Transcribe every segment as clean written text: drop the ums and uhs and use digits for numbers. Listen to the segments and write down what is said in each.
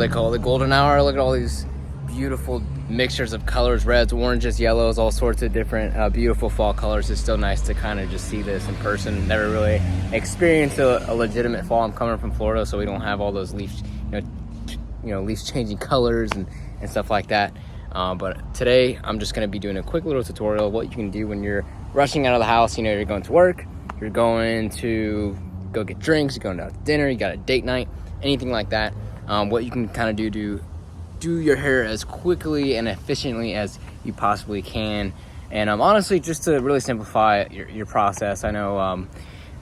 I call it, the golden hour. Look at all these beautiful mixtures of colors, reds, oranges, yellows, all sorts of different beautiful fall colors. It's still nice to kind of just see this in person. Never really experienced a legitimate fall. I'm coming from Florida, so we don't have all those leaves, leaves changing colors and stuff like that. But today I'm just going to be doing a quick little tutorial of what you can do when you're rushing out of the house. You're going to work, you're going to go get drinks, you're going out to dinner, you got a date night, anything like that. What you can kind of do to do your hair as quickly and efficiently as you possibly can. And honestly, just to really simplify your process. I know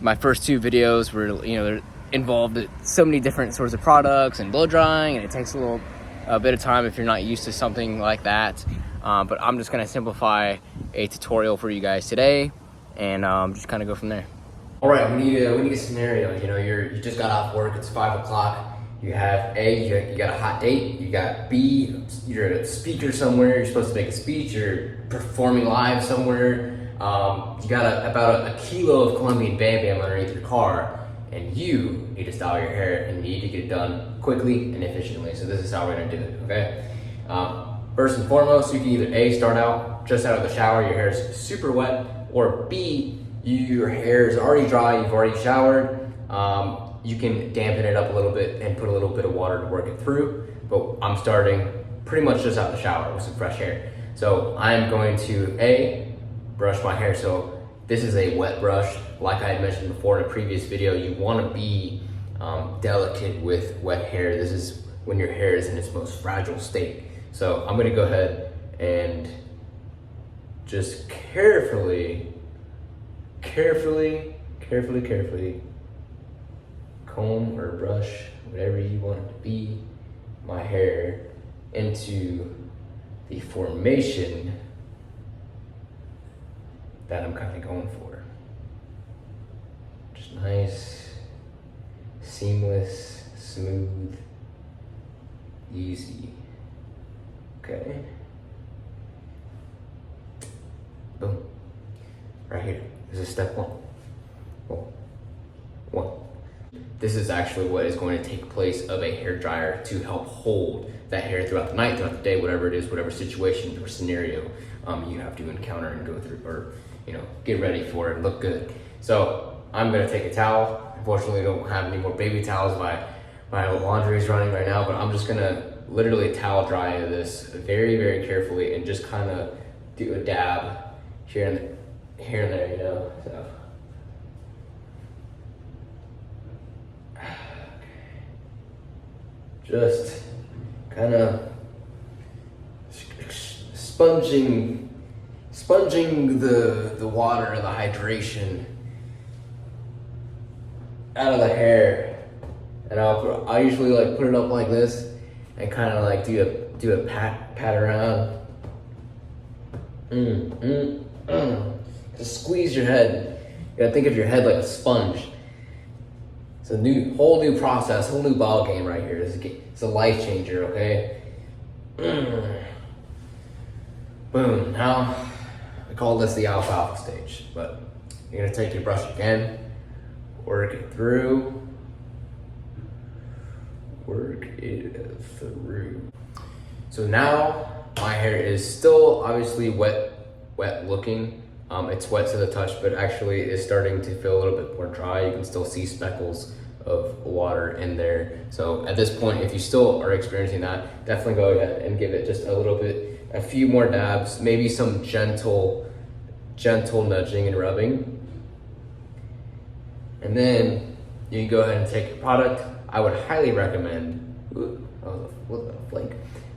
my first two videos were, they're involved in so many different sorts of products and blow drying, and it takes a bit of time if you're not used to something like that. But I'm just gonna simplify a tutorial for you guys today, and just kind of go from there. All right, we need a scenario. You just got off work. It's 5 o'clock. You have A, you got a hot date. You got B, you're a speaker somewhere. You're supposed to make a speech. You're performing live somewhere. You got about a kilo of Colombian Bam Bam underneath your car, and you need to style your hair, and you need to get it done quickly and efficiently. So this is how we're gonna do it, okay? First and foremost, you can either A, start out just out of the shower, your hair is super wet, or B, your hair is already dry, you've already showered. You can dampen it up a little bit and put a little bit of water to work it through, but I'm starting pretty much just out the shower with some fresh hair. So I'm going to A, brush my hair. So this is a wet brush. Like I had mentioned before in a previous video, you want to be delicate with wet hair. This is when your hair is in its most fragile state. So I'm going to go ahead and just carefully comb or brush, whatever you want it to be, my hair into the formation that I'm kind of going for. Just nice, seamless, smooth, easy. Okay. Boom. Right here. This is step one. One. This is actually what is going to take place of a hair dryer to help hold that hair throughout the night, throughout the day, whatever it is, whatever situation or scenario you have to encounter and go through, or get ready for it, look good. So I'm gonna take a towel. Unfortunately, I don't have any more baby towels. My laundry is running right now, but I'm just gonna literally towel dry this very, very carefully and just kind of do a dab here and there, So. Just kind of sponging the water and the hydration out of the hair, and I usually put it up like this and kind of do a pat around. Just squeeze your head. You gotta think of your head like a sponge. It's a whole new process, whole new ball game right here. It's a life changer, okay? Boom. Now, we call this the alfalfa stage, but you're gonna take your brush again, work it through. So now my hair is still obviously wet looking. It's wet to the touch, but actually is starting to feel a little bit more dry. You can still see speckles of water in there. So at this point, if you still are experiencing that, definitely go ahead and give it just a few more dabs, maybe some gentle nudging and rubbing. And then you can go ahead and take your product. I would highly recommend,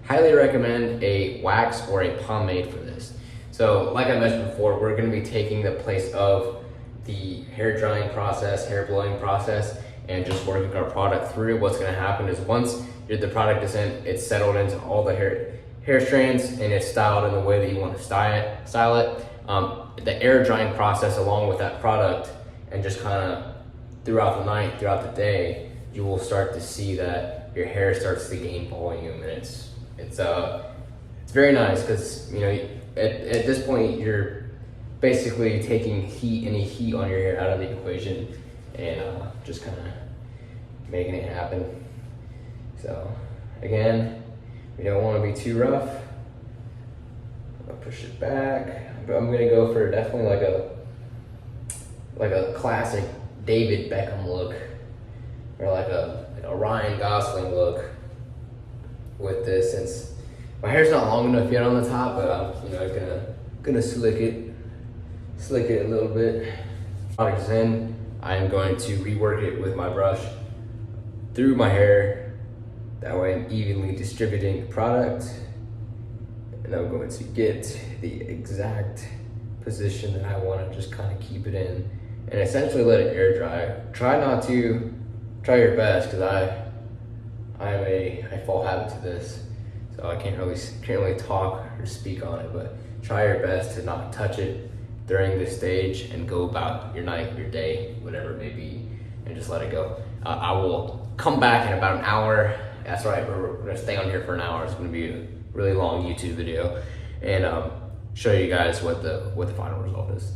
highly recommend a wax or a pomade for this. So like I mentioned before, we're gonna be taking the place of the hair drying process, hair blowing process, and just working our product through. What's gonna happen is once the product is in, it's settled into all the hair strands and it's styled in the way that you want to style it. The air drying process along with that product, and just kind of throughout the night, throughout the day, you will start to see that your hair starts to gain volume, and it's very nice because at this point you're basically taking any heat on your hair out of the equation and just kind of making it happen. So Again, we don't want to be too rough. I'll push it back, but I'm gonna go for definitely like a classic David Beckham look, or like a Ryan Gosling look with this. Since my hair's not long enough yet on the top, but I'm gonna slick it a little bit. Product's in. I am going to rework it with my brush through my hair. That way I'm evenly distributing the product. And I'm going to get the exact position that I want to just kind of keep it in and essentially let it air dry. Try your best, because I fall habit to this, so I can't really talk or speak on it, but try your best to not touch it during this stage and go about your night, your day, whatever it may be, and just let it go. I will come back in about an hour. That's right, we're gonna stay on here for an hour. It's gonna be a really long YouTube video, and show you guys what the final result is.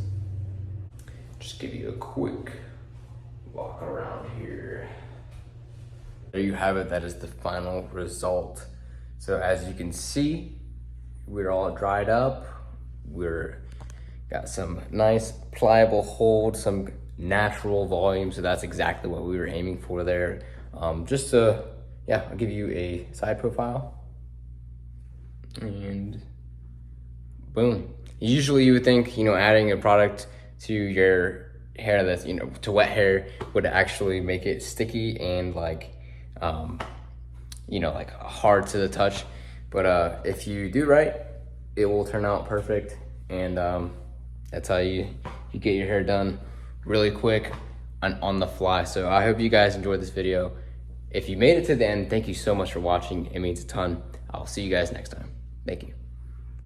Just give you a quick walk around here. There you have it. That is the final result. So as you can see, we're all dried up. We're got some nice pliable hold, some natural volume. So that's exactly what we were aiming for there. Just to, yeah, I'll give you a side profile. And boom. Usually you would think, adding a product to your hair that's, to wet hair would actually make it sticky and like hard to the touch. But if you do right, it will turn out perfect. And that's how you get your hair done really quick on the fly. So I hope you guys enjoyed this video. If you made it to the end, thank you so much for watching. It means a ton. I'll see you guys next time. Thank you.